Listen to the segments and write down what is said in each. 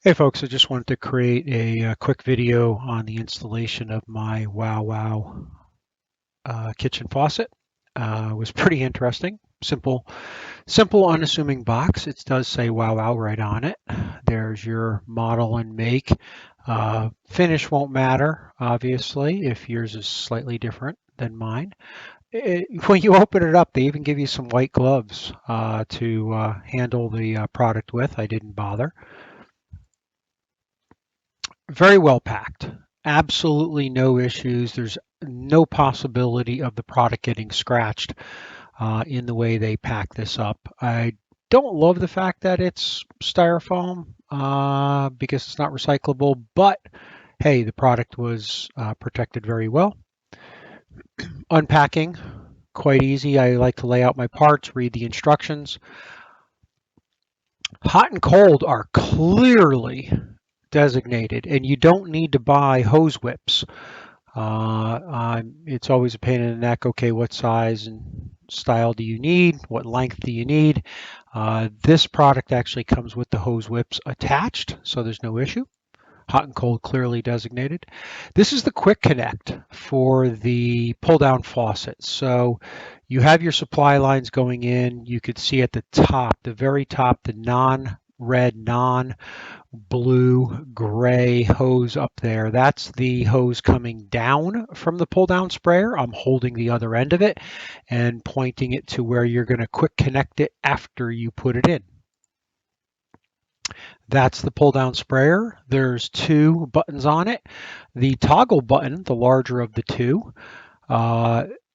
Hey folks, I just wanted to create a quick video on the installation of my WowWow kitchen faucet. It was pretty interesting. Simple, unassuming box. It does say WowWow right on it. There's your model and make. Finish won't matter, obviously, if yours is slightly different than mine. When you open it up, they even give you some white gloves to handle the product with. I didn't bother. Very well packed. Absolutely no issues. There's no possibility of the product getting scratched in the way they pack this up. I don't love the fact that it's styrofoam because it's not recyclable, but hey, the product was protected very well. Unpacking, quite easy. I like to lay out my parts, read the instructions. Hot and cold are clearly designated, and you don't need to buy hose whips. It's always a pain in the neck. Okay, what size and style do you need? What length do you need? This product actually comes with the hose whips attached, so there's no issue. Hot and cold clearly designated. This is the quick connect for the pull down faucet. So you have your supply lines going in. You could see at the top, the very top, the non-red, blue gray hose up there. That's the hose coming down from the pull down sprayer. I'm holding the other end of it and pointing it to where you're going to quick connect it after you put it in. That's the pull down sprayer. There's two buttons on it. The toggle button, the larger of the two,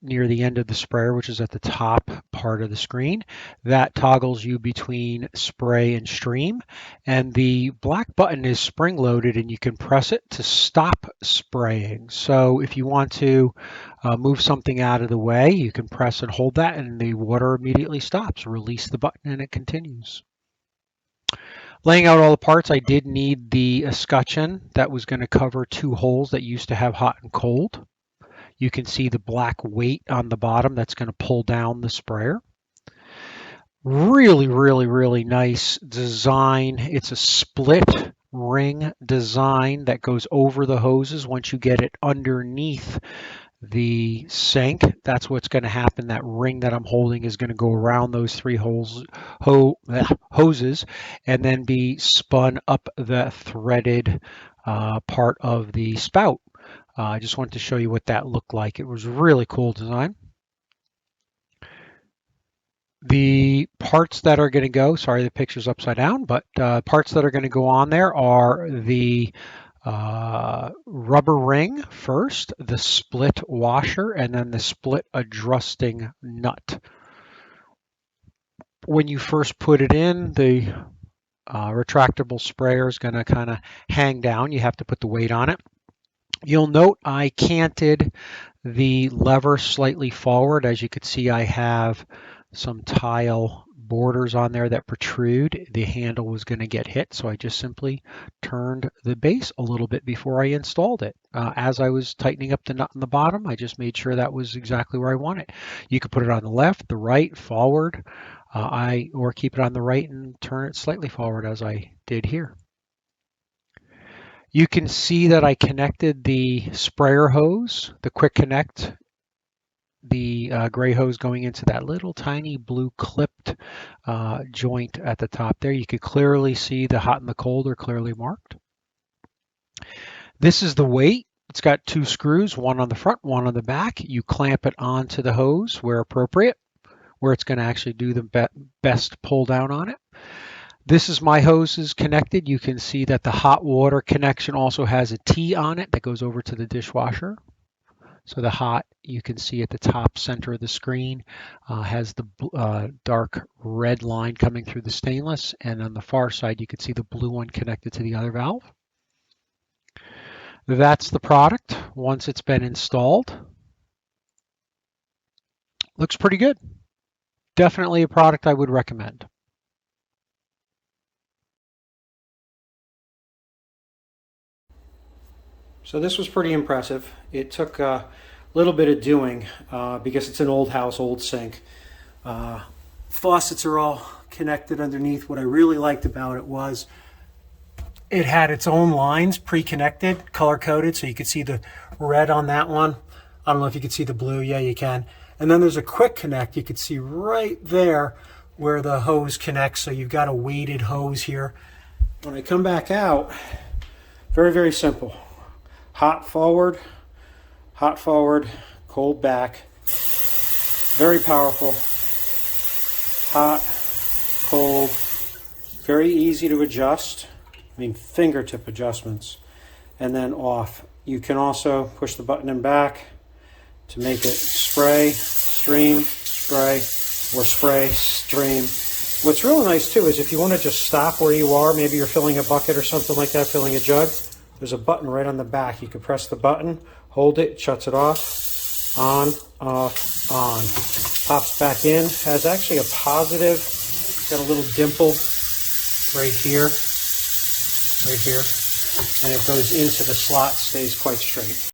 near the end of the sprayer, which is at the top part of the screen. That toggles you between spray and stream. And the black button is spring loaded and you can press it to stop spraying. So if you want to move something out of the way, you can press and hold that and the water immediately stops. Release the button and it continues. Laying out all the parts, I did need the escutcheon that was going to cover two holes that used to have hot and cold. You can see the black weight on the bottom that's going to pull down the sprayer. Really nice design. It's a split ring design that goes over the hoses once you get it underneath the sink. That's what's going to happen. That ring that I'm holding is going to go around those three hoses and then be spun up the threaded part of the spout. I just wanted to show you what that looked like. It was a really cool design. The parts that are going to go, sorry, the picture's upside down, but parts that are going to go on there are the rubber ring first, the split washer, and then the split adjusting nut. When you first put it in, the retractable sprayer is going to kind of hang down. You have to put the weight on it. You'll note I canted the lever slightly forward. As you can see, I have some tile borders on there that protrude. The handle was going to get hit, so I just simply turned the base a little bit before I installed it. As I was tightening up the nut on the bottom, I just made sure that was exactly where I want it. You could put it on the left, the right, forward, or keep it on the right and turn it slightly forward as I did here. You can see that I connected the sprayer hose, the quick connect, the gray hose going into that little tiny blue clipped joint at the top there. You could clearly see the hot and the cold are clearly marked. This is the weight. It's got two screws, one on the front, one on the back. You clamp it onto the hose where appropriate, where it's going to actually do the best pull down on it. This is my hoses connected. You can see that the hot water connection also has a T on it that goes over to the dishwasher. So the hot, you can see at the top center of the screen, has the dark red line coming through the stainless. And on the far side, you can see the blue one connected to the other valve. That's the product once it's been installed. Looks pretty good. Definitely a product I would recommend. So this was pretty impressive. It took a little bit of doing because it's an old house, old sink. Faucets are all connected underneath. What I really liked about it was it had its own lines pre-connected, color-coded, so you could see the red on that one. I don't know if you can see the blue. Yeah, you can. And then there's a quick connect. You can see right there where the hose connects, so you've got a weighted hose here. When I come back out, very, very simple. Hot forward, cold back. Very powerful. Hot, cold, very easy to adjust. I mean, fingertip adjustments. And then off. You can also push the button in back to make it spray, stream, spray, or spray, stream. What's really nice too is if you want to just stop where you are, maybe you're filling a bucket or something like that, filling a jug, there's a button right on the back. You can press the button, hold it, shuts it off, on, off, on. Pops back in, has actually a positive, got a little dimple right here, and it goes into the slot, stays quite straight.